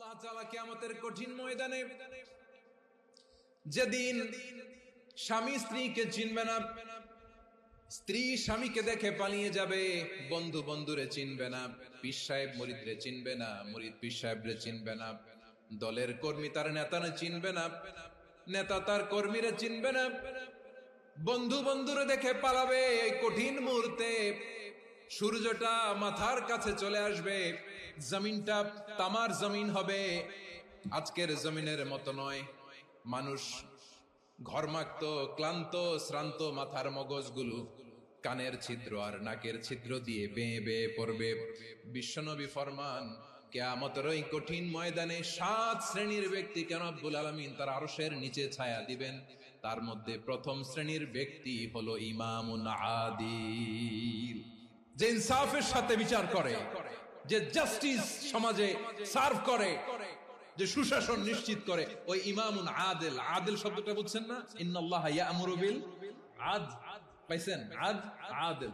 আল্লাহ তাআলা কিয়ামতের কঠিন ময়দানে যেদিন স্বামী স্ত্রীকে চিনবে না, স্ত্রী স্বামীকে দেখে পালিয়ে যাবে, বন্ধু বন্ধুরে চিনবে না, পীর সাহেব মুরিদরে চিনবে না, মুরিদ পীর সাহেবরে চিনবে না, দলের কর্মী তার নেতারে চিনবে না, নেতা তার কর্মীরে চিনবে না, বন্ধু বন্ধুরে দেখে পালাবে। এই কঠিন মুহূর্তে সূর্যটা মাথার কাছে চলে আসবে, জমিনটা তামার জমিন হবে, আজকের জমিনের মতো নয়। মানুষ ঘর্মাক্ত, ক্লান্ত, শ্রান্ত মাথার মগজগুলো কানের ছিদ্র আর নাকের ছিদ্র দিয়ে বেয়ে বেয়ে পড়বে। বিশ্বনবী ফরমান, কিয়ামতের ওই কঠিন ময়দানে 7 শ্রেণীর ব্যক্তিকে রব্বুল আলামিন তার আরশের নিচে ছায়া দিবেন। তার মধ্যে প্রথম শ্রেণীর ব্যক্তি হলো ইমামুন আদিল, যে ইনসাফের সাথে বিচার করে, যে জাস্টিস সমাজে সার্ভ করে, যে সুশাসন নিশ্চিত করে, ওই ইমামুন আদিল। আদিল শব্দটা বুঝছেন না? ইন্নাল্লাহা ইয়া'মুরু বিল আদল, পাইছেন? আদিল।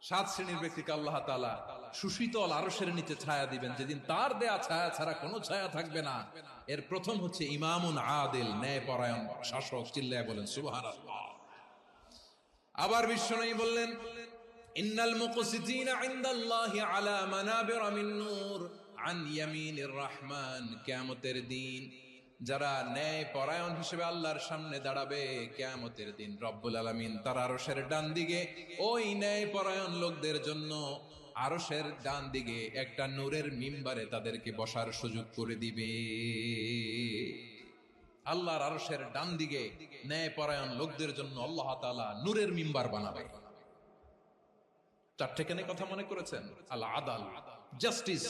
7 শ্রেণীর ব্যক্তিকে আল্লাহ তাআলা সুশীতল আরশের নিচে ছায়া দিবেন, যেদিন তার দেয়া ছায়া ছাড়া কোনো ছায়া থাকবে না। এর প্রথম হচ্ছে ইমামুন আদিল, ন্যায়পরায়ণ শাসক। চিল্লায়া বলেন সুবহানাল্লাহ। আবার বিশ্বনবী বললেন, ইন্নাল মুকসিতিনা ইনদাল্লাহি আলা মানাবিরা মিন নূর আন ইয়ামিনির রহমান। কিয়ামতের দিন যারা ন্যায় পরায়ণ হিসেবে আল্লাহর সামনে দাঁড়াবে, কিয়ামতের দিন রব্বুল আলামিন তার আরশের ডান দিকে ওই ন্যায় পরায়ণ লোকদের জন্য আরশের ডান দিকে একটা নূরের মিম্বারে তাদেরকে বসার সুযোগ করে দিবে। আল্লাহর আরশের ডান দিকে ন্যায় পরায়ণ লোকদের জন্য আল্লাহ তাআলা নূরের মিম্বার বানাবে। 4টে কেন কথা মনে করেছেন? আল আদাল, জাস্টিস।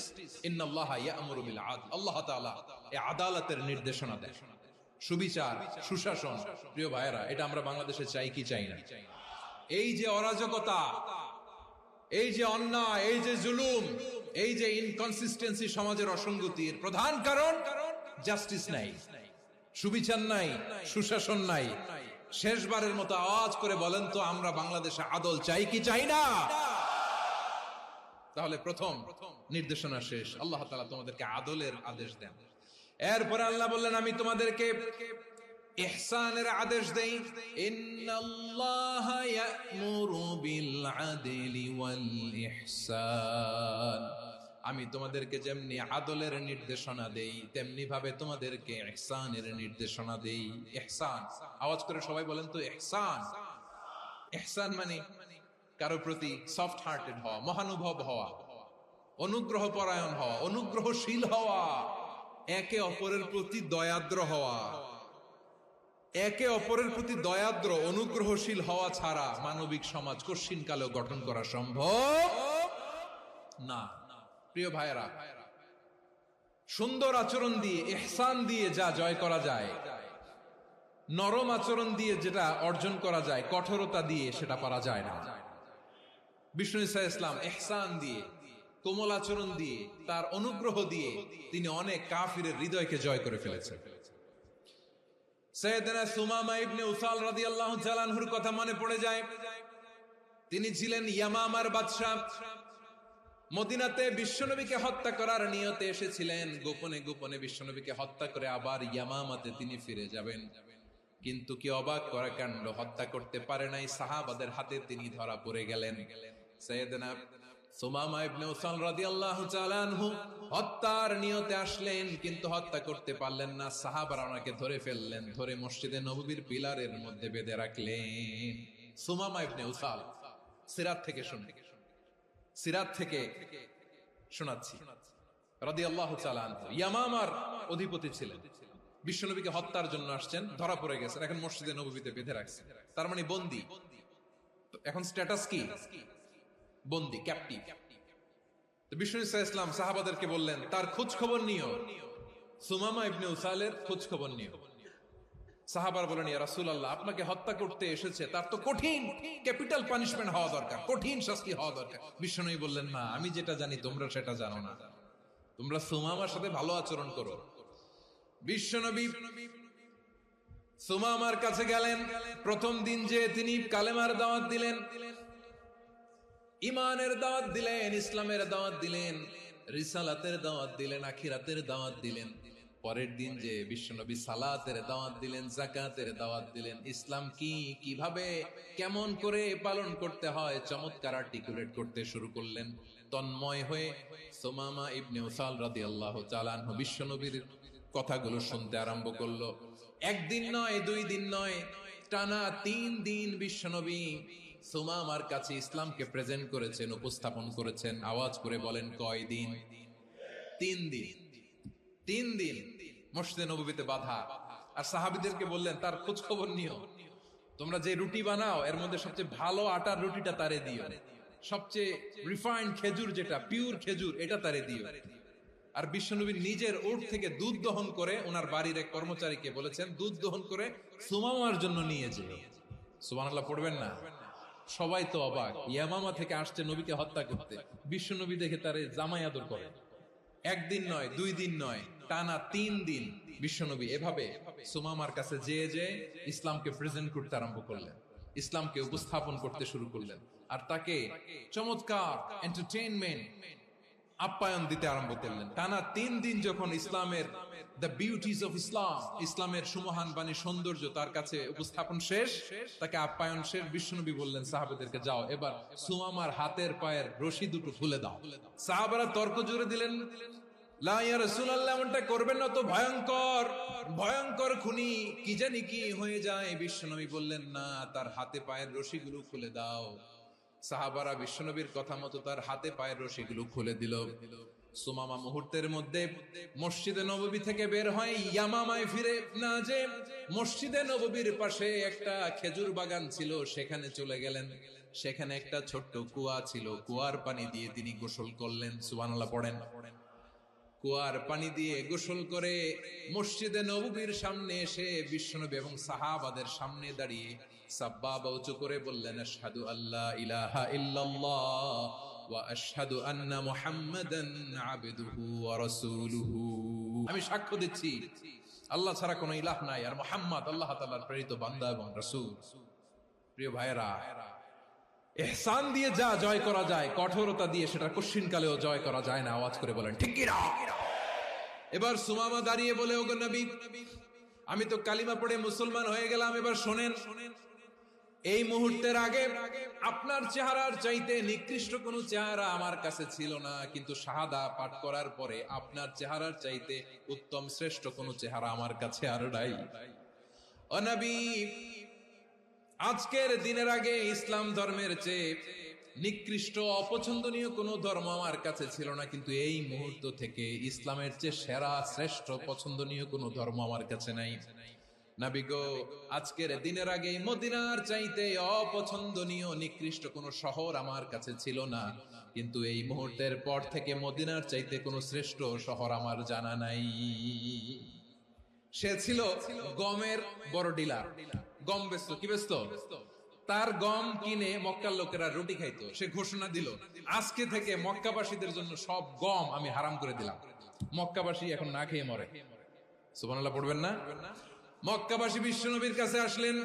ইন্নাল্লাহা ইয়া'মুরু বিল আদল। আল্লাহ তাআলা এই আদালতের নির্দেশনা দেন, সুবিচার, সুশাসন। প্রিয় ভাইয়েরা, এটা আমরা বাংলাদেশে চাই কি চাই না? এই যে অরাজকতা, এই যে অন্যায়, এই যে জুলুম, এই যে ইনকনসিস্টেন্সি সমাজের অসঙ্গতির প্রধান কারণ জাস্টিস নাই, সুবিচার নাই, সুশাসন নাই। শেষবারের মতো আওয়াজ করে বলেন তো, আমরা বাংলাদেশে আদল চাই কি চাই না? তাহলে প্রথম নির্দেশনা শেষ। আল্লাহ তাআলা তোমাদেরকে আদলের আদেশ দেন। এরপরে আল্লাহ বললেন, আমি তোমাদেরকে ইহসানের আদেশ দেই। ইন্নাল্লাহা ইয়া'মুরু বিল আদলি ওয়াল ইহসান। আমি তোমাদেরকে যেমনি আদলের নির্দেশনা দেই, তেমনি ভাবে তোমাদেরকে ইহসানের নির্দেশনা দেই। ইহসান, আওয়াজ করে সবাই বলেন তো ইহসান। ইহসান মানে কারো প্রতি সফট হার্টেড হওয়া, মহানুভব হওয়া, অনুগ্রহ পরায়ণ হওয়া, অনুগ্রহশীল হওয়া, একে অপরের প্রতি দয়াদ্র হওয়া। একে অপরের প্রতি দয়াদ্র, অনুগ্রহশীল হওয়া ছাড়া মানবিক সমাজ কশিনকালেও গঠন করা সম্ভব না। প্রিয় ভাইয়েরা, সুন্দর আচরণ দিয়ে, ইহসান দিয়ে যা জয় করা যায়, নরম আচরণ দিয়ে যেটা অর্জন করা যায়, কঠোরতা দিয়ে সেটা পারা যায় না। বিষ্ণু ঈসা ইসলাম ইহসান দিয়ে, কোমল আচরণ দিয়ে, তার অনুগ্রহ দিয়ে তিনি অনেক কাফিরের হৃদয়কে জয় করে ফেলেছেন। সাইয়েদনা সুমামা ইবনে উসাল রাদিয়াল্লাহু তাআলা আনহুর কথা মনে পড়ে যায়। তিনি ছিলেন ইয়ামামার বাদশা। মদিনাতে বিশ্বনবীকে হত্যা করার নিয়তে এসেছিলেন। গোপনে গোপনে বিশ্বনবীকে হত্যা করে আবার ইয়ামামাতে তিনি ফিরে যাবেন। কিন্তু কি অবাক করা কাণ্ড, হত্যা করতে পারে নাই, সাহাবাদের হাতে তিনি ধরা পড়ে গেলেন। সাইয়েদনা সুমামা ইবনে উসাল রাদিয়াল্লাহু তাআলা আনহু হত্যার নিয়তে আসলেন, কিন্তু হত্যা করতে পারলেন না। সাহাবারা ওনাকে ধরে ফেললেন, ধরে মসজিদে নববীর পিলারের মধ্যে বেঁধে রাখলেন। সুমামা ইবনে উসাল, সিরাত থেকে শুনে, সিরাত থেকে শোনাচ্ছি, রাদিয়াল্লাহু তাআলা আনহু ইয়ামামার অধিপতি ছিলেন। বিশ্বনবীকে হত্যার জন্য আসছেন, ধরা পড়ে গেছেন, এখন মসজিদে নববীতে বেঁধে রাখছেন। তার মানে বন্দী। এখন স্ট্যাটাস কি? বন্দী, ক্যাপ্টিভ। তো বিষ্ণু ঈসা ইসলাম সাহাবাদেরকে বললেন, তার খোঁজ খবর নিও, সুমামা ইবনে উসালের খোঁজ খবর নিও। সাহাবার বলেন, ইয়া রাসূলুল্লাহ, আপনাকে হত্যা করতে এসেছে, তার তো কঠিন ক্যাপিটাল পানিশমেন্ট হওয়া দরকার, কঠিন শাস্তি হওয়া দরকার। বিশ্বনবী বললেন, না, আমি যেটা জানি তোমরা সেটা জানো না, তোমরা সুমামার সাথে ভালো আচরণ করো। বিশ্বনবী সুমামার কাছে গেলেন। প্রথম দিন যে তিনি কালেমার দাওয়াত দিলেন, ইমানের দাওয়াত দিলেন, ইসলামের দাওয়াত দিলেন, রিসালাতের দাওয়াত দিলেন, আখিরাতের দাওয়াত দিলেন। পরের দিন যে বিশ্বনবী সালাতের দাওয়াত দিলেন, যাকাতের দাওয়াত দিলেন, ইসলাম কি, কিভাবে, কেমন করে পালন করতে হয় চমৎকার আর্টিকুলেট করতে শুরু করলেন। তন্ময় হয়ে সুমামা ইবনে উসাল রাদিয়াল্লাহু তাআলা আনহু বিশ্বনবীর কথাগুলো শুনতে আরম্ভ করলো। একদিন নয়, 2 দিন নয়, টানা 3 দিন বিশ্বনবী সুমামার কাছে ইসলামকে প্রেজেন্ট করেছেন, উপস্থাপন করেছেন। আওয়াজ করে বলেন, কয় দিন? 3 দিন। 3 দিন মসজিদে নববীতে বাধা। আর সাহাবীদেরকে বললেন, তার খোঁজ খবর নিও, তোমরা যে রুটি বানাও এর মধ্যে সবচেয়ে ভালো আটার রুটিটা তারে দিও, সবচেয়ে রিফাইন্ড খেজুর, যেটা পিওর খেজুর, এটা তারে দিও। আর বিশ্বনবী নিজের উট থেকে দুধ দহন করে ওনার বাড়ির এক কর্মচারীকে বলেছেন, দুধ দহন করে সুমামার জন্য নিয়ে যেও। সুবহানাল্লাহ পড়বেন না? সবাই তো অবাক, ইয়ামামা থেকে আসছে নবীকে হত্যা করতে, বিশ্বনবী দেখে তারে জামাই আদর করে। একদিন নয়, 2 দিন নয়, টানা 3 দিন বিশ্বনবী এভাবে সুমামার কাছে যেয়ে যে ইসলামকে প্রেজেন্ট করতে আরম্ভ করলেন, ইসলামকে উপস্থাপন করতে শুরু করলেন। আর তাকে চমৎকার এন্টারটেইনমেন্ট, আপ্যায়ন দিতে আরম্ভ করলেন। টানা 3 দিন যখন ইসলামের দ্য বিউটিজ অফ ইসলাম, ইসলামের সুমহান বাণী, সৌন্দর্য তার কাছে উপস্থাপন শেষ, তাকে আপ্যায়ন শেষ, বিশ্বনবী বললেন সাহাবাদেরকে, যাও এবার সুমামার হাতের পায়ের রশি দুটো খুলে দাও। সাহাবারা তর্ক জুড়ে দিলেন, লা ইয়া রাসূলুল্লাহ, এমনটা করবেন না, তো ভয়ঙ্কর, ভয়ঙ্কর খুনি, কি জানি কি হয়ে যায়। বিশ্বনবী বললেন, না, তার হাতে পায়ের রশিগুলো খুলে দাও। সাহাবারা বিশ্বনবীর কথা মতো তার হাতে পায়ের রশিগুলো খুলে দিল। সুমামা মুহূর্তের মধ্যে মসজিদে নববী থেকে বের হয়, ইয়ামামায় ফিরে না যে মসজিদে নববীর পাশে একটা খেজুর বাগান ছিল, সেখানে চলে গেলেন। সেখানে একটা ছোট্ট কুয়া ছিল, কুয়ার পানি দিয়ে তিনি গোসল করলেন। সুবহানাল্লাহ পড়েন। কুয়ার পানি দিয়ে গোসল করে মসজিদে নববীর সামনে এসে বিশ্বনবী এবং সাহাবাদের সামনে দাঁড়িয়ে সাব্বাবা উঁচু করে বললেন, আশহাদু আল্লা ইলাহা ইল্লাল্লাহ ওয়া আশহাদু আন্না মুহাম্মাদান আবদুহু ওয়া রাসূলুহু। আমি সাক্ষ্য দিচ্ছি আল্লাহ ছাড়া কোনো ইলাহ নাই, আর মুহাম্মদ আল্লাহ তাআলার প্রেরিত বান্দা এবং রাসূল। প্রিয় ভাইরা, ইহসান দিয়ে যা জয় করা যায়, কঠোরতা দিয়ে সেটা কঠিনকালেও জয় করা যায় না। আওয়াজ করে বলেন, ঠিক কি না? এবার সুমামা দাঁড়িয়ে বলে, ওগো নবী, আমি তো কালিমা পড়ে মুসলমান হয়ে গেলাম, এবার শোনেন, এই মুহূর্তের আগে আপনার চেহারার চাইতে নিকৃষ্ট কোনো চেহারা আমার কাছে ছিল না, কিন্তু শাহাদা পাঠ করার পরে আপনার চেহারার চাইতে উত্তম শ্রেষ্ঠ কোনো চেহারা আমার কাছে আর নাই। ও নবী, আজকের দিনের আগে ইসলাম ধর্মের চেয়ে নিকৃষ্ট, অপছন্দনীয় কোনো ধর্ম আমার কাছে ছিল না, কিন্তু এই মুহূর্ত থেকে ইসলামের চেয়ে সেরা, শ্রেষ্ঠ, পছন্দনীয় কোনো ধর্ম আমার কাছে নাই। নবী গো, আজকের দিনের আগে মদিনার চাইতে অপছন্দনীয়, নিকৃষ্ট কোনো শহর আমার কাছে ছিল না, কিন্তু এই মুহূর্তের পর থেকে মদিনার চাইতে কোনো শ্রেষ্ঠ শহর আমার জানা নাই। সে ছিল গমের বড় ডিলার, গম বেচতো। কি বেচতো? তার গম কিনে মক্কার লোকেরা রুটি খাইতো। সে ঘোষণা দিল, আজকে থেকে মক্কাবাসীদের জন্য সব গম আমি হারাম করে দিলাম, মক্কাবাসী এখন না খেয়ে মরে। সুবহানাল্লাহ পড়বেন না? মক্কাবাসী বিশ্বনবীর কাছে আসলেন,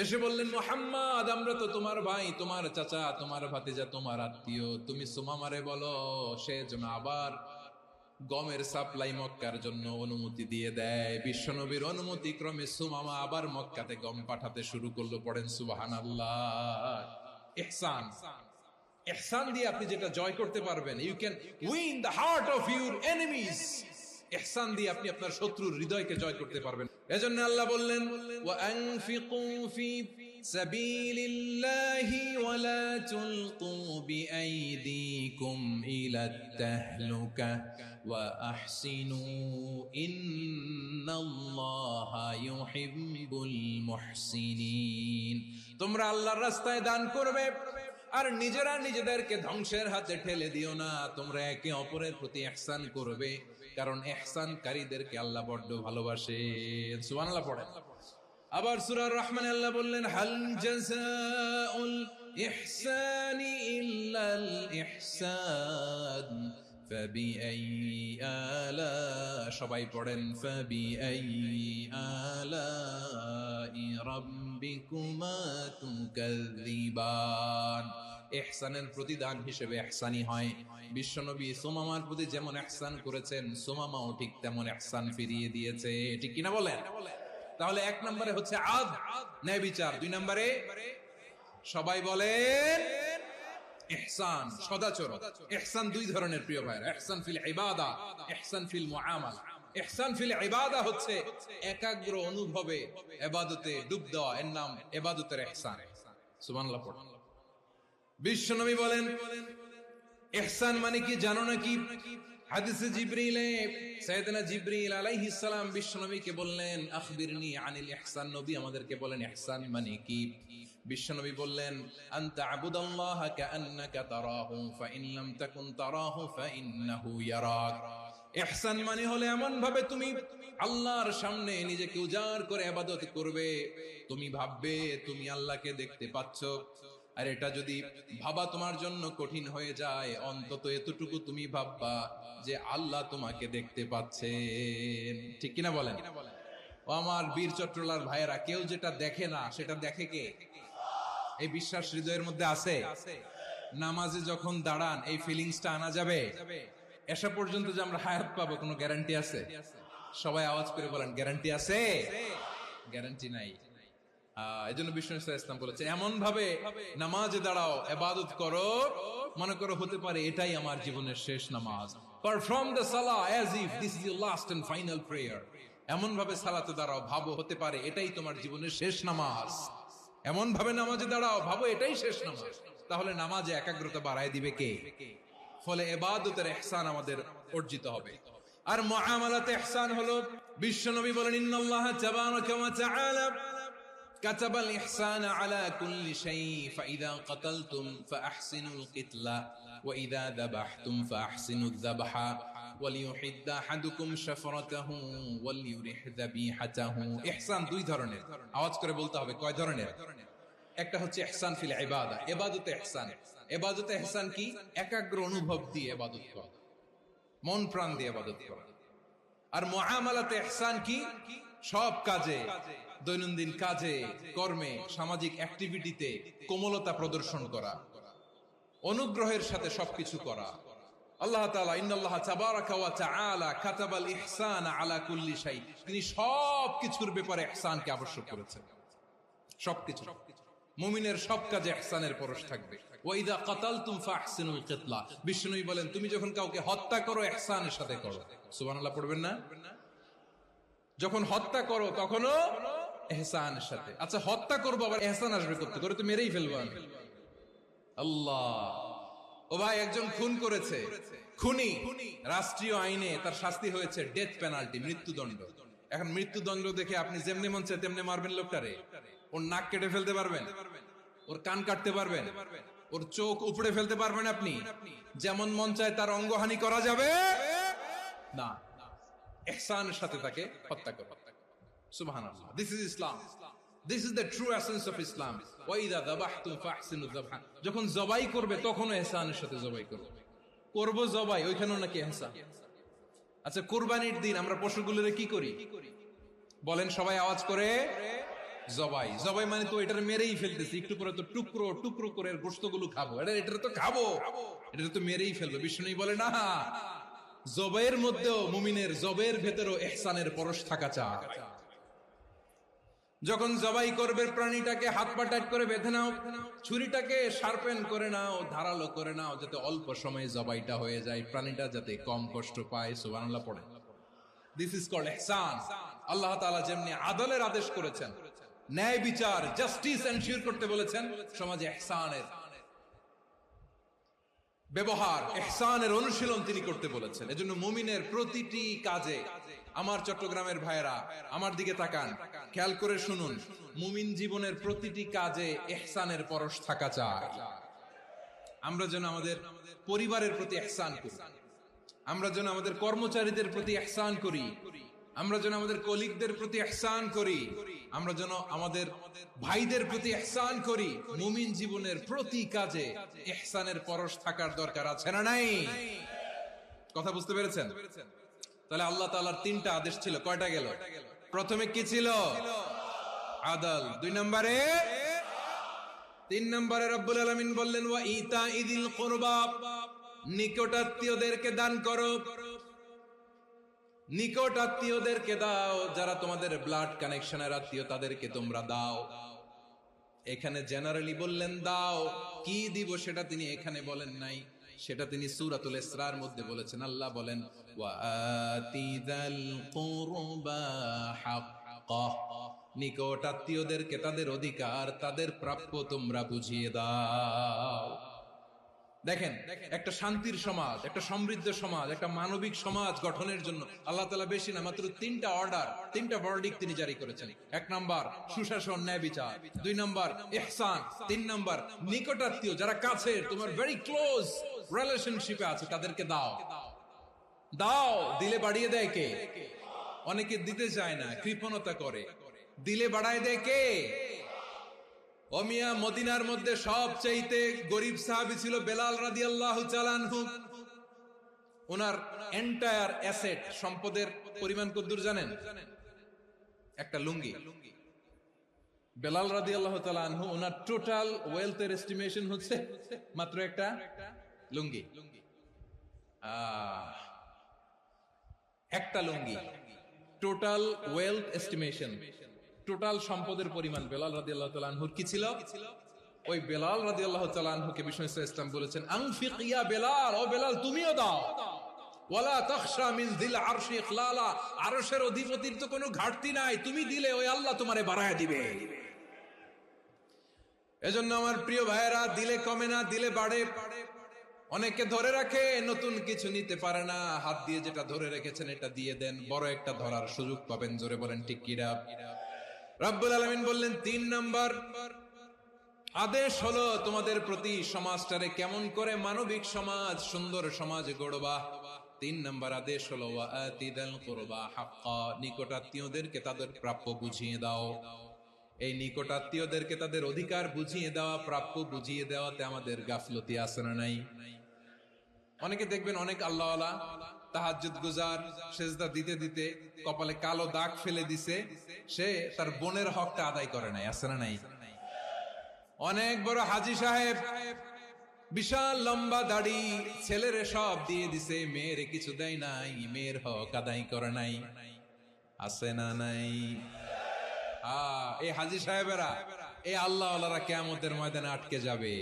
এসে বললেন, মুহাম্মদ, আমরা তো তোমার ভাই, তোমার চাচা, তোমার ভাতিজা, তোমার আত্মীয়, তুমি সুমামারে বলো সে যেন আবার গমের সাপ্লাই মক্কার জন্য অনুমতি দিয়ে দেয়। বিশ্বনবীর অনুমতি ক্রমে সুমামা আবার মক্কাতে গম পাঠাতে শুরু করলো। পড়েন সুবহানাল্লাহ। ইহসান, ইহসান দিয়ে আপনি যেটা জয় করতে পারবেন, you can win the heart of your enemies. ইহসান দিয়ে আপনি আপনার শত্রুর হৃদয়কে জয় করতে পারবেন। এজন্য আল্লাহ বললেন, ওয়া আনফিকু ফি সাবিলিল্লাহি ওয়া লা তুলকু বিআইদিকুম ইলাত তাহলুকা ওয়া আহসিনু ইন্নাল্লাহা ইউহিব্বুল মুহসিনিন। তোমরা আল্লাহর রাস্তায় দান করবে আর নিজেরা নিজেদেরকে ধ্বংসের হাতে ঠেলে দিও না। তোমরা একে অপরের প্রতি ইহসান করবে, কারণ ইহসানকারীদেরকে আল্লাহ বড্ড ভালোবাসেন। সুবহানাল্লাহ পড়েন। আবার সূরা রহমানে আল্লাহ বললেন, হাল জাযাউল ইহসানি ইল্লাল ইহসান ফাবিআইয়ি আলা, সবাই পড়েন, ফাবিআইয়ি আলাই রাব্বিকুমা তুকাযযিবান। ইহসানের প্রতিদান হিসেবে ইহসানি হয়। বিশ্বনবী সুমামার প্রতি যেমন ইহসান করেছেন, সুমামাও ঠিক তেমন ইহসান ফিরিয়ে দিয়েছে। ঠিক কিনা বলেন? তাহলে 1 নম্বরে হচ্ছে আদ, ন্যায় বিচার। 2 নম্বরে সবাই বলেন ইহসান, সদাচরণ। ইহসান 2 ধরনের প্রিয় ভাইরা, ইহসান ফিল ইবাদা, ইহসান ফিল মুআমালা। ইহসান ফিল ইবাদা হচ্ছে একাগ্র অনুভবে ইবাদতে ডুব দেওয়া, এর নাম ইবাদতের ইহসান। সুবহানাল্লাহ পড়ুন। বিশ্বনবী বলেন ইহসান মানে কি জানো নাকি? হাদিসে জিবরিলে সাইয়েদনা জিবরিল আলাইহিস সালাম বিশ্বনবীকে বললেন আখবিরনি আনিল ইহসান। নবী আমাদেরকে বলেন ইহসান মানে কি? বিশ্বনবী বললেন আনতা আবুদাল্লাহা কাআন্নাকা তারাহু ফাইন লাম তাকুন তারাহু ফাইন্নাহু ইয়ারাক। ইহসান মানে হলো এমন ভাবে তুমি আল্লাহর সামনে নিজেকে উজাড় করে ইবাদত করবে, তুমি ভাববে তুমি আল্লাহকে দেখতে পাচ্ছ। আর এটা যদি ভাবা তোমার জন্য কঠিন হয়ে যায়, অন্তত এতটুকু তুমি ভাববা যে আল্লাহ তোমাকে দেখতে পাচ্ছেন। ঠিক কিনা বলেন? ও আমার বীর চট্টলার ভাইয়েরা, কেউ যেটা দেখে না সেটা দেখে কে? এই বিশ্বাস হৃদয়ের মধ্যে আছে? নামাজে যখন দাঁড়ান এই ফিলিংসটা আনা যাবে? এসা পর্যন্ত যে আমরা হায়াত পাবো কোনো গ্যারান্টি আছে? সবাই আওয়াজ করে বলেন গ্যারান্টি আছে? গ্যারান্টি নাই। এজন্য বিষ্ণু ইসলাম বলেছে এমন ভাবে নামাজে দাঁড়াও, ইবাদত করো, মনে করো হতে পারে এটাই আমার জীবনের শেষ নামাজ। Perform the salah as if this is your last and final prayer. এমন ভাবে সালাতে দাঁড়াও, ভাবো হতে পারে এটাই তোমার জীবনের শেষ নামাজ। এমন ভাবে নামাজে দাঁড়াও, ভাবো এটাই শেষ নামাজ। তাহলে নামাজে একাগ্রতা বাড়ায় দিবে কে? ফলে ইবাদতের ইহসান আমাদের অর্জিত হবে। আর মুআমালাতে ইহসান হলো, বিশ্বনবী বলেন ইন্নাল্লাহা তাবারাকা ওয়া তাআলা كتب الإحسان على كل شيء فإذا قتلتم فأحسنوا القتلة وإذا ذبحتم فأحسنوا الذبح وليحد أحدكم شفرته وليرح ذبيحته। ইহসান 2 ধরনের, আওয়াজ করে বলতে হবে কয় ধরনের? একটা হচ্ছে ইহসান ফিল ইবাদা, ইবাদতে ইহসান। ইবাদতে ইহসান কি? একাগ্র অনুভব দিয়ে ইবাদত করা, মন প্রাণ দিয়ে ইবাদত করা। আর মুআমালাতে ইহসান কি? সব কাজে, দৈনন্দিন কাজে, কর্মে, সামাজিক অ্যাক্টিভিটিতে কোমলতা প্রদর্শন করা, অনুগ্রহের সাথে সবকিছু করা। আল্লাহ তাআলা ইন্নাল্লাহা তাবারাকা ওয়া তাআলা কাতাবাল ইহসান আলা কুল্লি শাই, তিনি সবকিছুর ব্যাপারে ইহসানকে আবশ্যক করেছেন। সবকিছু, মুমিনের সব কাজে ইহসানের পরশ থাকবে। ওয়া ইযা কাতালতুম ফাহসিনুল কিতলা, বিষ্ণুই বলেন তুমি যখন কাউকে হত্যা করো ইহসানের সাথে করো। সুবহানাল্লাহ পড়বেন না? যখন হত্যা করো তখনও ইহসানের সাথে। আচ্ছা হত্যা করবো আবার ইহসান আসবে করতে, করে তো মেরেই ফেলবো আমি। আল্লাহ, ও ভাই একজন খুন করেছে, খুনি, রাষ্ট্রীয় আইনে তার শাস্তি হয়েছে ডেথ পেনাল্টি, মৃত্যুদণ্ড। এখন মৃত্যুদণ্ড দেখে আপনি যেমনি মন চায় তেমনি মারবেন লোকটারে? ওর নাক কেটে ফেলতে পারবেন? ওর কান কাটতে পারবেন? ওর চোখ উপড়ে ফেলতে পারবেন আপনি? যেমন মন চায় তার অঙ্গহানি করা যাবে না। ইহসানের সাথে তাকে হত্যা করো। সুবহানাল্লাহ, this is Islam, this is the true essence of Islam. ওয়া ইযা যাবাহতুম ফাহসিনু যাবহা, যখন জবাই করবে তখনও ইহসানের সাথে জবাই করবে। করব জবাই, ওইখানেও নাকি ইহসান। আচ্ছা কুরবানির দিন আমরা পশুগুলোরে কি করি বলেন? সবাই আওয়াজ করে জবাই। জবাই মানে তো এটার মেরেই ফেলতেছি, একটু পরে তো টুকরো টুকরো করে গোশতগুলো খাবো, এটা তো খাবো, এটা তো মেরেই ফেলবো। বিষ্ণু বলে না, জবাইয়ের মধ্যেও মুমিনের জবের ভেতরেও ইহসানের পরশ থাকা চায়। যখন জবাই করবে প্রাণীটাকে হাত পা টাইট করে বেঁধে নাও, ছুরিটাকে শার্পেন করে নাও, ধারালো করে নাও, যাতে অল্প সময়ে জবাইটা হয়ে যায়, প্রাণীটা যাতে কম কষ্ট পায়। সুবহানাল্লাহ পড়ে। দিস ইজ কল্ড ইহসান। আল্লাহ তাআলা যেমনি আদলের আদেশ করেছেন, ন্যায় বিচার, জাস্টিস এনশিওর করতে বলেছেন, সমাজে ইহসানের ব্যবহার, ইহসানের অনুশীলন তিনি করতে বলেছেন। এজন্য মুমিনের প্রতিটি কাজে, আমার চট্টগ্রামের ভাইয়েরা আমার দিকে তাকান, খেয়াল করে শুনুন, মুমিন জীবনের প্রতিটি কাজে ইহসানের পরশ থাকা চাই। আমরা যেন আমাদের পরিবারের প্রতি ইহসান করি, আমরা যেন আমাদের কর্মচারীদের প্রতি ইহসান করি, আমরা যেন আমাদের কলিগদের প্রতি ইহসান করি, আমরা যেন আমাদের ভাইদের প্রতি ইহসান করি। মুমিন জীবনের প্রতি কাজে ইহসানের পরশ থাকার দরকার আছে না নাই? কথা বুঝতে পেরেছেন? তাহলে আল্লাহ তাআলার 3টা আদেশ ছিল, কয়টা গেল? প্রথমে কি ছিল? আদল। 2 নম্বরে, তিন নম্বরে রব্বুল আলামিন বললেন ওয়া ইতাইদিল কুরবা, নিকটাত্মীয়দেরকে দান করো। নিকট আত্মীয়দেরকে দাও, যারা তোমাদের ব্লাড কানেকশনের আত্মীয় তাদেরকে তোমরা দাও। এখানে জেনারেলি বললেন দাও, কি দিব সেটা তিনি এখানে বলেন নাই, সেটা তিনি সূরাতুল ইসরার মধ্যে বলেছেন। আল্লাহ বলেন ওয়া আতিদাল কুরবা হাক্কাহ, নিকট আত্মীয়দেরকে তাদের অধিকার, তাদের প্রাপ্য তোমরা বুঝিয়ে দাও। দেখেন, একটা শান্তির সমাজ, একটা সমৃদ্ধ সমাজ, একটা মানবিক সমাজ গঠনের জন্য আল্লাহ তাআলা বেশি না, মাত্র তিনটা অর্ডার, তিনটা ভার্ডিক্ট তিনি জারি করেছেন। এক নাম্বার সুশাসন, ন্যায় বিচার। দুই নাম্বার ইহসান। তিন নাম্বার নিকটাত্মীয়, যারা কাছের, তোমার ভেরি ক্লোজ রিলেশনশিপে আছে, তাদেরকে দাও। দাও, দিলে বাড়িয়ে দেয় কে? অনেকে দিতে চায় না, কৃপণতা করে। দিলে বাড়ায় দেয় কে? ও মিয়া, মদিনার মধ্যে সবচাইতে গরিব সাহাবী ছিল বেলাল রাদিয়াল্লাহু তাআলা আনহু। ওনার এন্টায়ার অ্যাসেট, সম্পদের পরিমাণ কতদূর জানেন? একটা লুঙ্গি। বেলাল রাদিয়াল্লাহু তাআলা আনহু, ওনার টোটাল ওয়েলথের এস্টিমেশন হচ্ছে মাত্র একটা লুঙ্গি। একটা লুঙ্গি, টোটাল ওয়েলথ এস্টিমেশন, টোটাল সম্পদের পরিমাণ বেলাল রাদিয়াল্লাহু তাআলা আনহুর কি ছিল? ওই বেলাল রাদিয়াল্লাহু তাআলা আনহুকে বিষ্ণু ইসলাম বলেছেন আনফিক ইয়া বেলাল, ও বেলাল তুমিও দাও। ওয়ালা তাখশা মিন যিল আরশি ইখলালা, আরশের অধিপতির তো কোনো ঘাটতি নাই, তুমি দিলে ওই আল্লাহ তোমারে বাড়ায় দিবে। এজন্য আমার প্রিয় ভাইয়েরা, দিলে কমে না, দিলে বাড়ে। অনেকে ধরে রাখে, নতুন কিছু নিতে পারে না, হাত দিয়ে যেটা ধরে রেখেছেন এটা দিয়ে দেন, বড় একটা ধরার সুযোগ পাবেন। জোরে বলেন ঠিক কিনা? রব্বুল আলামিন বললেন তিন নাম্বার আদেশ হলো তোমাদের প্রতি সমাজটারে কেমন করে মানবিক সমাজ, সুন্দর সমাজ গড়বা। তিন নাম্বার আদেশ হলো ওয়া আতিদাল কুরবা হাক্কা, নিকটাত্মীয়দেরকে তাদের প্রাপ্য বুঝিয়ে দাও। এই নিকটাত্মীয়দেরকে তাদের অধিকার বুঝিয়ে দেওয়া, প্রাপ্য বুঝিয়ে দেওয়াতে আমাদের গাফলতি আছে না নাই? অনেকে দেখবেন অনেক আল্লাহওয়ালা, তাহাজ্জুদ গুজার, সেজদা দিতে দিতে কপালে কালো দাগ ফেলে দিছে, সে তার বোনের হকটা আদায় করে নাই। আছে না নাই? অনেক বড় হাজী সাহেব, বিশাল লম্বা দাড়ি, ছেলেরে সব দিয়ে দিছে, মেয়েরে কিছু দেয় নাই, মেয়ের হক আদায় করে নাই। আছে না নাই? এই হাজী সাহেবেরা, এই আল্লাহওয়ালারা কিয়ামতের ময়দানে আটকে যাবে।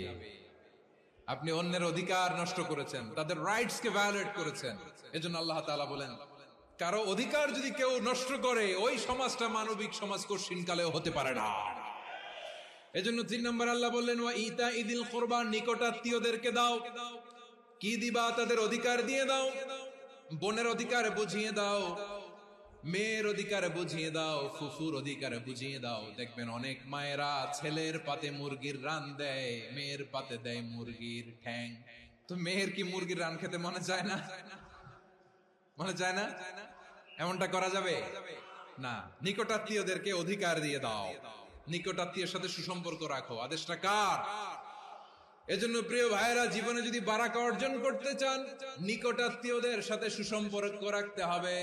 আপনি অন্যের অধিকার নষ্ট করেছেন, তাদের রাইটস কে ভায়োলেট করেছেন। এজন্য আল্লাহ তাআলা বলেন, কারো অধিকার যদি কেউ নষ্ট করে, ওই সমাজটা মানবিক সমাজ কঠিনকালেও হতে পারে না। এজন্য তিন নম্বর আল্লাহ বললেন ওয়া ইতাইদিল কুরবা, নিকটাত্মীয়দেরকে দাও। কি দিবা? তাদের অধিকার দিয়ে দাও। বোনের অধিকার বুঝিয়ে দাও, মেয়ের অধিকার বুঝিয়ে দাও, ফুফুর অধিকার বুঝিয়ে দাও। দেখবেন অনেক মায়েরা ছেলের পাতে মুরগির রান দেয়, মেয়ের পাতে দেয় মুরগির ঠ্যাং। তো মেয়ের কি মুরগির রান খেতে মনে চায় না? মনে চায় না? এমনটা করা যাবে না। নিকটাত্মীয়দেরকে অধিকার দিয়ে দাও, নিকটাত্মীয়ের সাথে সুসম্পর্ক রাখো। আদেশটা কার? এজন্য প্রিয় ভাইয়েরা, জীবনে যদি বারাকা অর্জন করতে চান, নিকটাত্মীয়দের সাথে সুসম্পর্ক রাখতে হবে,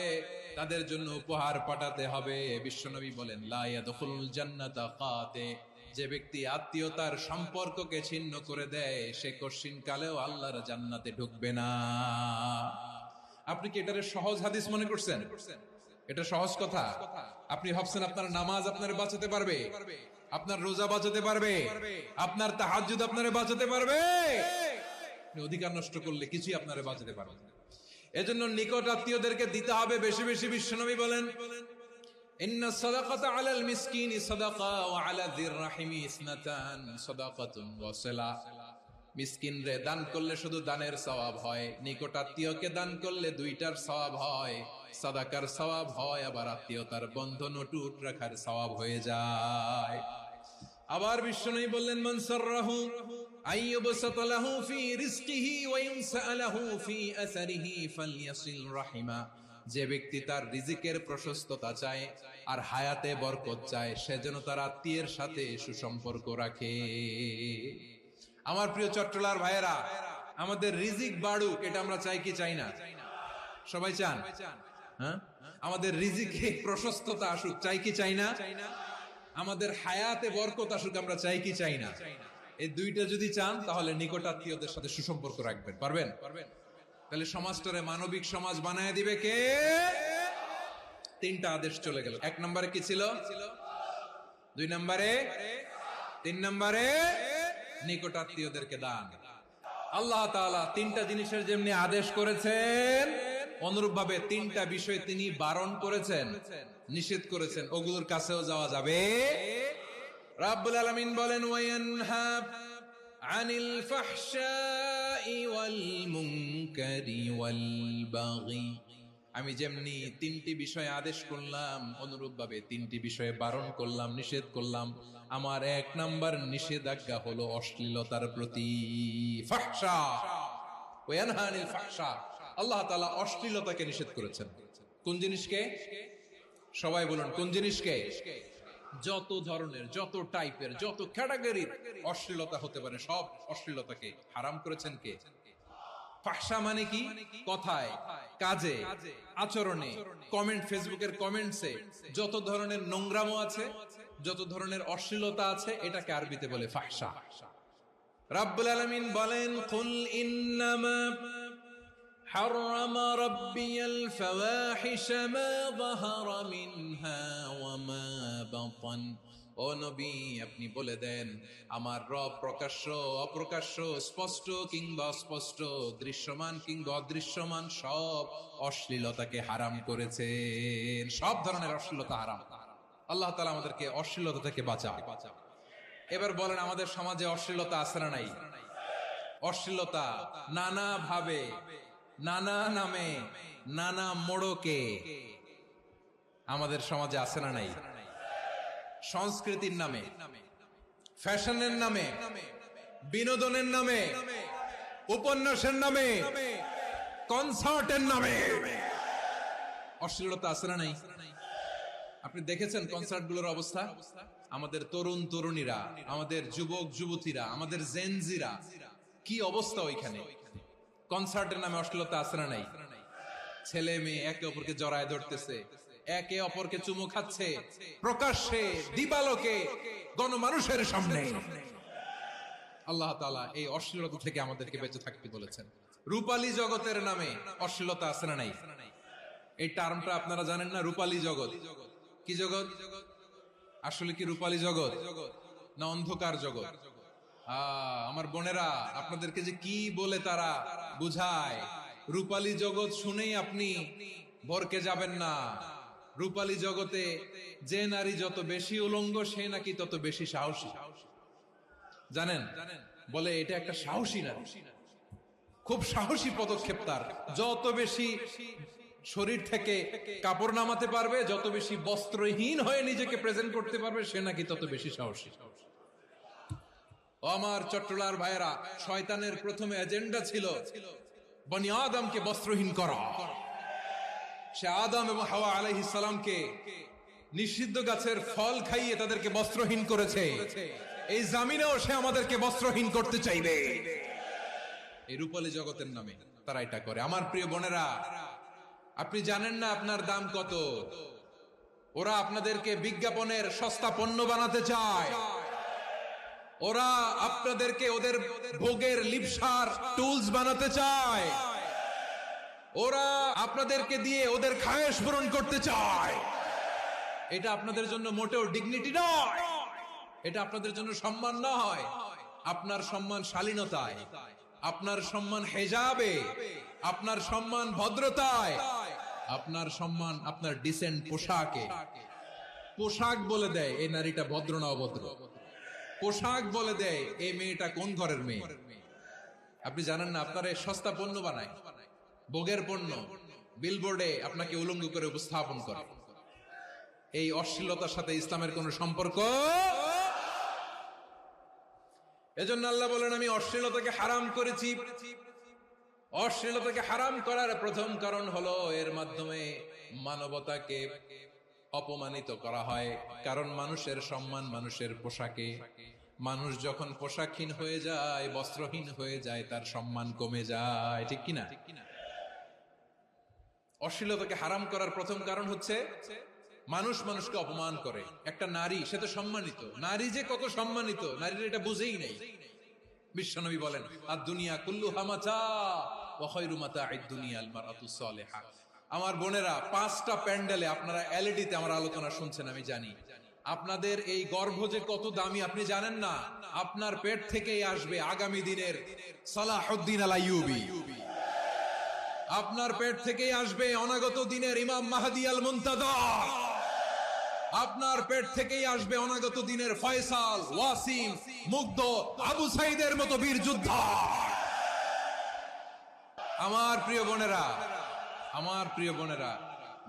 তাদের জন্য উপহার পাঠাতে হবে। বিশ্বনবী বলেন লা ইয়াদখুলুল জান্নাতা কাতে, যে ব্যক্তি আত্মীয়তার সম্পর্ককে ছিন্ন করে দেয়, সে কঠিন কালেও আল্লাহর জান্নাতে ঢুকবে না। আপনি কি এটারে সহজ হাদিস মনে করছেন? এটা সহজ কথা? আপনি ভাবছেন আপনার নামাজ আপনারে বাঁচাতে পারবে, আপনার রোজা বাঁচাতে পারবে, আপনার তাহাজ্জুদ আপনারে বাঁচাতে পারবে? অধিকার নষ্ট করলে কিছুই আপনারে বাঁচাতে পারবে না। এজন্য নিকট আত্মীয়দেরকে দিতে হবে বেশি বেশি। বিশ্বনবী বলেন ইন্না সাদাকাতা আলাল মিসকিনি সাদাকা ওয়া আলা যির রাহিমি ইসনাতান সাদাকাতুন ওয়া সিলা। মিসকিন রে দান করলে শুধু দানের সওয়াব হয়, নিকট আত্মীয়কে দান করলে দুইটার সওয়াব হয়, সাদাকার সওয়াব হয়, আবার আত্মীয়তার বন্ধন অটুট রাখার সওয়াব হয়ে যায়। আবার বিশ্বনবী বললেন মান সাররাহু আইয়ুবসাতা লাহু ফি রিজকিহি ওয়া ইউনসা লাহু ফি আসারিহি ফালইয়াসিল রাহিমা। যে ব্যক্তি তার রিজিকের প্রশস্ততা চায় আর হায়াতে বরকত চায়, সে যেন তার আত্মীয়ের সাথে সুসম্পর্ক রাখে। আমার প্রিয় চট্টলার ভাইয়েরা, আমাদের রিজিক বাড়ুক, এটা আমরা চাই কি চাই না? সবাই চান? হ্যাঁ, আমাদের রিজিকে প্রশস্ততা আসুক, চাই কি চাই না? আমাদের হায়াতে বরকত আসুক, আমরা চাই কি চাই না? এই দুইটা যদি চান তাহলে নিকটাত্মীয়দের সাথে সুসম্পর্ক রাখবেন। পারবেন? তাহলে সমাজটারে মানবিক সমাজ বানায় দিবে কে? তিনটা আদেশ চলে গেল। 1 নম্বরে কি ছিল? 2 নম্বরে, 3 নম্বরে নিকটাত্মীয়দেরকে দান। আল্লাহ তাআলা তিনটা জিনিসের যেমনি আদেশ করেছেন, অনুরূপ ভাবে তিনটা বিষয় তিনি বারণ করেছেন, নিষেধ করেছেন। ওগুলোর কাছেও যাওয়া যাবে। রাব্বুল আলামিন বলেন, ওয়ায়ানহা আনিল ফাহশাই ওয়াল মুনকারি ওয়াল বাগি। আমি যেমনি তিনটি বিষয়ে আদেশ করলাম, অনুরূপ ভাবে তিনটি বিষয়ে বারণ করলাম, নিষেধ করলাম। আমার 1 নাম্বার নিষেধাজ্ঞা হলো অশ্লীলতার প্রতি। ফাহশা, ওয়ায়ানহা আনিল ফাহশা, আল্লাহ তাআলা অশ্লীলতাকে নিষেধ করেছেন। কোন জিনিসকে? সবাই বলুন, কোন জিনিসকে? যত ধরনের, যত টাইপের, যত ক্যাটাগরির অশ্লীলতা হতে পারে সব অশ্লীলতাকে হারাম করেছেন কে? ফাহশা মানে কি? কথায়, কাজে, আচরণে, কমেন্ট, ফেসবুকের কমেন্টসে যত ধরনের নোংরামো আছে, যত ধরনের অশ্লীলতা আছে, এটাকে আরবিতে বলে ফাহশা। রাব্বুল আলামিন বলেন, কুল ইন্নামা حرم ربي الفواحش ما ظهر منها وما بطن। ও নবী, আপনি বলে দেন, আমার রব প্রকাশ্য, অপ্রকাশ্য, স্পষ্ট কিংবা অস্পষ্ট, দৃশ্যমান কিংবা অদৃশ্যমান সব অশ্লীলতাকে হারাম করেছেন। সব ধরনের অশ্লীলতা হারাম। আল্লাহ তাআলা আমাদেরকে অশ্লীলতা থেকে বাঁচায়। এবার বলেন, আমাদের সমাজে অশ্লীলতা আছে না নাই? অশ্লীলতা নানা ভাবে, নানা নামে, নানা মোড়কে আমাদের সমাজে আছে না নাই? সংস্কৃতির নামে, ফ্যাশনের নামে, বিনোদনের নামে, উপন্যাসের নামে, কনসার্টের নামে অশ্লীলতা আছে না নাই? আপনি দেখেছেন কনসার্টগুলোর অবস্থা? আমাদের তরুণ তরুণীরা, আমাদের যুবক যুবতীরা, আমাদের জেনজিরা, কি অবস্থা ওইখানে? কনসার্টের নামে অশ্লীলতা আছে না নাই? ছেলে মেয়ে একে অপরকে জড়ায় ধরতেছে, একে অপরকে চুমু খাচ্ছে, প্রকাশ্যে, দিবালোকে, গণমানুষের সামনে। আল্লাহ তাআলা এই অশ্লীলতা থেকে আমাদেরকে বেঁচে থাকতে বলেছেন। রূপালী জগতের নামে অশ্লীলতা আছে না নাই? এই টার্মটা আপনারা জানেন না? রূপালী জগৎ কি জগৎ? আসলে কি রূপালী জগৎ না অন্ধকার জগৎ? আমার বোনেরা, আপনাদেরকে যে কি বলে তারা বুঝায়, রূপালী জগৎ শুনেই আপনি ভরকে যাবেন না। রূপালী জগতে যে নারী যত বেশি উলঙ্গ, সে নাকি তত বেশি সাহসী। জানেন? বলে এটা একটা সাহসী নারী, খুব সাহসী পদক্ষেপ তার। যত বেশি শরীর থেকে কাপড় নামাতে পারবে, যত বেশি বস্ত্রহীন হয়ে নিজেকে প্রেজেন্ট করতে পারবে, সে নাকি তত বেশি সাহসী। আমার চট্টলার ভাইয়েরা, শয়তানের প্রথমে এজেন্ডা ছিল বনি আদমকে বস্ত্রহীন করা। সে আদম এবং হাওয়া আলাইহিস সালামকে নিষিদ্ধ গাছের ফল খাইয়ে তাদেরকে বস্ত্রহীন করেছে। এই জামিনেও সে আমাদেরকে বস্ত্রহীন করতে চাইবে। এই রূপালী জগতের নামে তারা এটা করে। আমার প্রিয় বোনেরা, আপনি জানেন না আপনার দাম কত। ওরা আপনাদেরকে বিজ্ঞাপনের সস্তা পণ্য বানাতে চায়। ওরা আপনাদেরকে ওদের ভোগের লিপসার টুলস বানাতে চায়। ওরা আপনাদেরকে দিয়ে ওদের খায়েশ পূরণ করতে চায়। এটা আপনাদের জন্য মোটেও ডিগনিটি নয়, এটা আপনাদের জন্য সম্মান নয়। আপনার সম্মান শালীনতায়, আপনার সম্মান হেজাবে, আপনার সম্মান ভদ্রতায়, আপনার সম্মান আপনার ডিসেন্ট পোশাকে। পোশাক বলে দেয় এই নারীটা ভদ্র না অভদ্র। পোশাক বলে দেয় এই মেয়েটা কোন ঘরের মেয়ে। আপনি জানেন না, আপনার সস্তা পণ্য বানায়, ভোগের পণ্য, বিলবোর্ডে আপনাকে উলঙ্গ করে উপস্থাপন করে। এই অশ্লীলতার সাথে ইসলামের কোন সম্পর্ক। এজন্য আল্লাহ বলেন, আমি অশ্লীলতাকে হারাম করেছি। অশ্লীলতাকে হারাম করার প্রথম কারণ হলো এর মাধ্যমে মানবতাকে অপমানিত করা হয়। কারণ মানুষের সম্মান মানুষের পোশাকে। মানুষ যখন পোশাকহীন হয়ে যায়, বস্ত্রহীন হয়ে যায়, তার সম্মান কমে যায়। ঠিক কিনা? অশ্লীলতাকে হারাম করার প্রথম কারণ হচ্ছে মানুষ মানুষকে অপমান করে। একটা নারী, সে তো সম্মানিত, নারী যে কত সম্মানিত নারীর এটা বুঝেই নেই। বিশ্বনবী বলেন আর দুনিয়া কুল্লুহা মাতা ওয়া খায়রু মাতা'আদ দুনিয়া আল মারআতুস সালিহা। আমার বোনেরা, 5টা প্যান্ডেলে আপনারা এলইডিতে আমার আলোচনা শুনছেন, আমি জানি। আপনাদের এই গর্ভ যে কত দামি আপনি জানেন না। আপনার পেট থেকেই আসবে আগামী দিনের সালাহুদ্দিন আল আইয়ুবী। আপনার পেট থেকেই আসবে অনাগত দিনের ইমাম মাহদী আল মুনতাযর। আপনার পেট থেকেই আসবে অনাগত দিনের ফয়সাল, ওয়াসিম, মুগ্ধ, আবু সাইদের মতো বীর যোদ্ধা। আমার প্রিয় বোনেরা, আমার প্রিয় বোনেরা,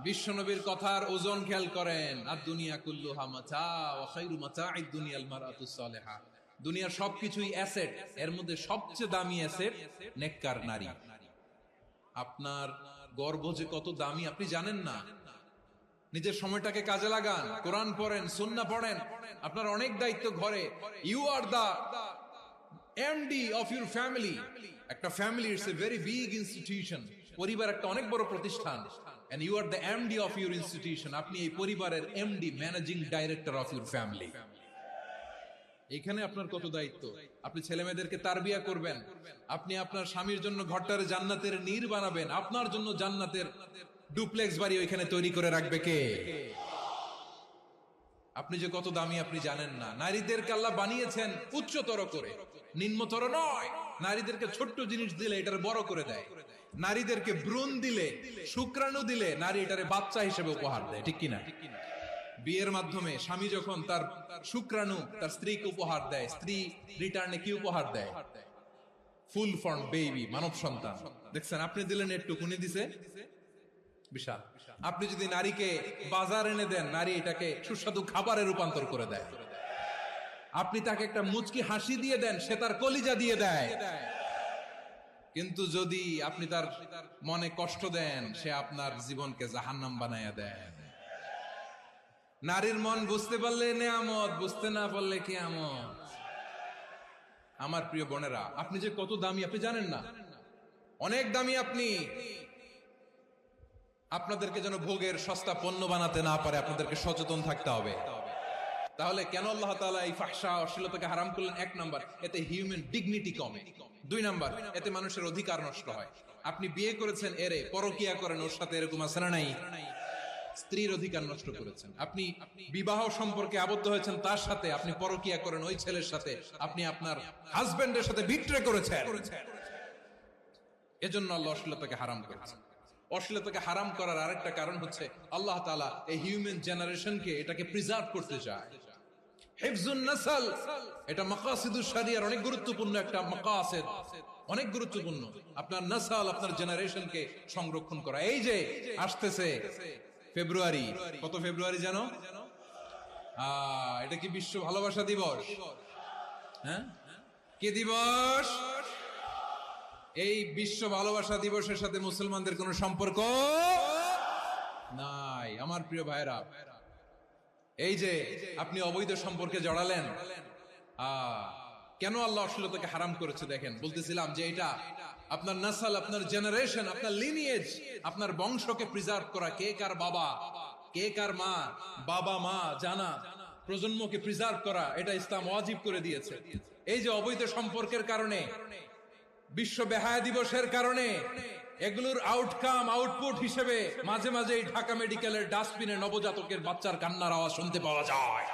বিশ্বনবীর কথার ওজন খেয়াল করেন। আর দুনিয়া কুল্লুহা মাতা ওয়া খায়রু মাতা'আদ দুনিয়া আল মারআতুস সালিহা। দুনিয়ার সবকিছুই অ্যাসেট, এর মধ্যে সবচেয়ে দামি অ্যাসেট নেককার নারী। আপনার গর্ভ যে কত দামি আপনি জানেন না। নিজের সময়টাকে কাজে লাগান, কোরআন পড়েন, সুন্নাহ পড়েন। আপনার অনেক দায়িত্ব ঘরে। You are the MD of your family. একটা family it's a very big institution. পরিবার একটা অনেক বড় প্রতিষ্ঠান। And you are the MD of your institution. আপনি এই পরিবারের MD, managing director of your family. এখানে আপনার কত দায়িত্ব। আপনি ছেলে মেয়েদেরকে তারবিয়া করবেন। আপনি আপনার স্বামীর জন্য ঘরটারে জান্নাতের নীর বানাবেন। আপনার জন্য জান্নাতের ডুপ্লেক্স বাড়ি ওইখানে তৈরি করে রাখবে কে? আপনি যে কত দামি আপনি জানেন না। নারীদেরকে আল্লাহ বানিয়েছেন উচ্চতর করে, নিম্নতর নয়। নারীদেরকে ছোট্ট জিনিস দিলে এটারে বড় করে দেয়। নারীদেরকে ভ্রূণ দিলে, শুক্রাণু দিলে নারী এটারে বাচ্চা হিসেবে উপহার দেয়, ঠিক কিনা? বিয়ের মাধ্যমে স্বামী যখন তার শুক্রাণু তার স্ত্রীকে উপহার দেয়, স্ত্রী রিটার্নে কি উপহার দেয়? ফুল ফর্ম বেবি, মানব সন্তান। দেখছেন, আপনি দিলেন একটু, কুনি দিছে বিশাল। আপনি যদি নারীকে বাজার এনে দেন, নারী এটাকে সুস্বাদু খাবারে রূপান্তর করে দেয়। আপনি তাকে একটা মুচকি হাসি দিয়ে দেন, সে তার কলিজা দিয়ে দেয়। কিন্তু যদি আপনি তার মনে কষ্ট দেন, সে আপনার জীবনকে জাহান্নাম বানায়া দেয়। নারীর মন বুঝতে পারলে নেয়ামত, বুঝতে না পারলে কিয়ামত। আমার প্রিয় বোনেরা, আপনি যে কত দামি আপনি জানেন না। অনেক দামি আপনি। আপনাদেরকে যেন ভোগের সস্তা পণ্য বানাতে না পারে, আপনাদেরকে সচেতন থাকতে হবে। তাহলে কেন আল্লাহ তাআলা এই ফাহশা, অশ্লীলতাকে হারাম করলেন? 1 নাম্বার, এতে হিউম্যান ডিগনিটি কমে। 2 নাম্বার, এতে মানুষের অধিকার নষ্ট হয়। আপনি বিয়ে করেছেন, এরে পরকিয়া করেন, ওর সাথে এরকম আছে না নাই? স্ত্রীর অধিকার নষ্ট করেছেন। আপনি বিবাহ সম্পর্কে আবদ্ধ হয়েছেন তার সাথে, আপনি পরকিয়া করেন ওই ছেলের সাথে, আপনি আপনার হাজবেন্ডের সাথে বিট্রে করেছেন। এজন্য আল্লাহ অশ্লীলতাকে হারাম করেছেন। অশ্লীলতাকে হারাম করার আরেকটা কারণ হচ্ছে আল্লাহ তাআলা এই হিউম্যান জেনারেশনকে, এটাকে প্রিজার্ভ করতে চায়। হিফজুন নাসল, এটা মাকাসিদুশ শরিয়ার অনেক গুরুত্বপূর্ণ একটা মাকাসিদ, অনেক গুরুত্বপূর্ণ। আপনার নাসল, আপনার জেনারেশনকে সংরক্ষণ করা। এই যে আসতেছে ফেব্রুয়ারি, কত ফেব্রুয়ারি জানো? এটা কি বিশ্ব ভালোবাসা দিবস? হ্যাঁ, কি দিবস? এই বিশ্ব ভালোবাসা দিবসের সাথে মুসলমানদের কোনো সম্পর্ক নাই। আমার প্রিয় ভাইরা, এই যে আপনি অবৈধ সম্পর্কে জড়ালেন, কেন আল্লাহ অশ্লীলতাকে হারাম করেছে দেখেন। বলতেছিলাম যে এটা আপনার নাসল, আপনার জেনারেশন, আপনার লিনিয়েজ, আপনার বংশকে প্রিজার্ভ করা। কে কার বাবা, কে কার মা, বাবা মা জানা, প্রজন্মকে প্রিজার্ভ করা, এটা ইসলাম ওয়াজিব করে দিয়েছে। এই যে অবৈধ সম্পর্কের কারণে, বিশ্ব বেহায়া দিবসের কারণে, এগুলোর আউটকাম, আউটপুট হিসেবে মাঝে মাঝে এই ঢাকা মেডিকেলের ডাস্টবিনে নবজাতকের বাচ্চার কান্নার আওয়াজ শুনতে পাওয়া যায়।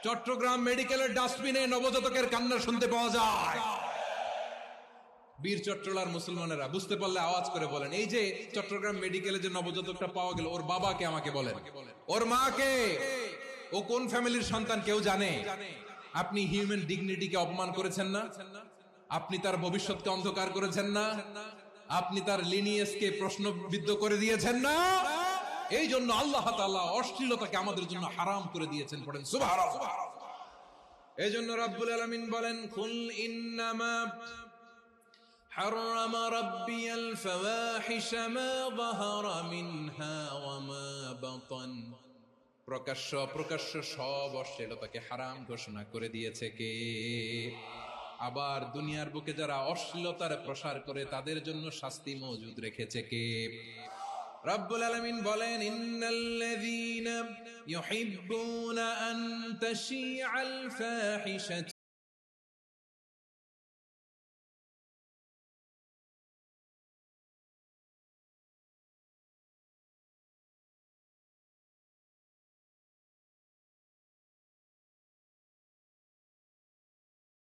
চট্টগ্রাম মেডিকেলের ডাস্টবিনে নবজাতকের কান্না শুনতে পাওয়া যায়। বীর চট্টলার মুসলমানেরা বুঝতে পারলে আওয়াজ করে বলেন, এই যে চট্টগ্রাম মেডিকেলে যে নবজাতকটা পাওয়া গেল, ওর বাবাকে আমাকে বলেন, ওর মাকে, ও কোন ফ্যামিলির সন্তান কেউ জানে? আপনি হিউম্যান ডিগনিটিকে অপমান করেছেন না? আপনি তার ভবিষ্যৎকে অন্ধকার করেছেন না? আপনি তার লিনিয়েজকে প্রশ্নবিদ্ধ করে দিয়েছেন না? এই জন্য আল্লাহ তাআলা অশ্লীলতাকে আমাদের জন্য হারাম করে দিয়েছেন। পড়েন সুবহানাল্লাহ। এই জন্য রাব্বুল আলামিন বলেন, কুল ইন্নামা حرم ربي الفواحش ما ظهر منها وما بطن। প্রকাশ্য অপ্রকাশ্য সব অশ্লীলতাকে হারাম ঘোষণা করে দিয়েছে কে? আবার দুনিয়ার বুকে যারা অশ্লীলতার প্রসার করে তাদের জন্য শাস্তি মজুদ রেখেছে কে? রব্বুল আলামিন বলেন ইন্নাল্লাযীনা ইউহিব্বুনা আন তাশিআল ফাহিশাতু